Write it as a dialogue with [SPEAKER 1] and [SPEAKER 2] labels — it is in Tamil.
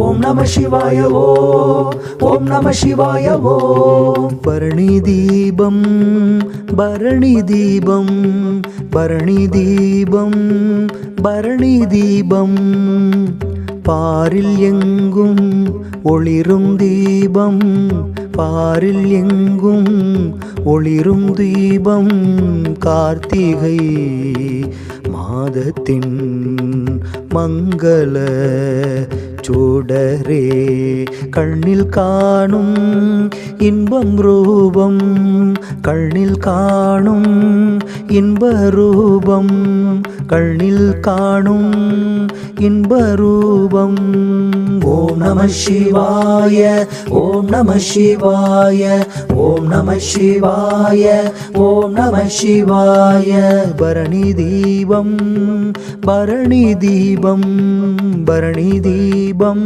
[SPEAKER 1] ஓம் நம சிவாய ஓம் நம சிவாய பரணி தீபம் பரணி தீபம் பரணி தீபம் பரணி தீபம் பாரில் எங்கும் ஒளிரும் தீபம் பாரில் எங்கும் ஒளிரும் தீபம் கார்த்திகை மாதத்தின் மங்கள சூடரே கண்ணில் காணும் இன்பம் ரூபம் கண்ணில் காணும் இன்ப ரூபம் கண்ணில் காணும் இன்ப ரூபம் ஓம் நம சிவாய ஓம் நம சிவாய ஓம் நம சிவாய ஓம் நம சிவாய பரணி தீபம் பரணி தீபம் பரணி தீபம்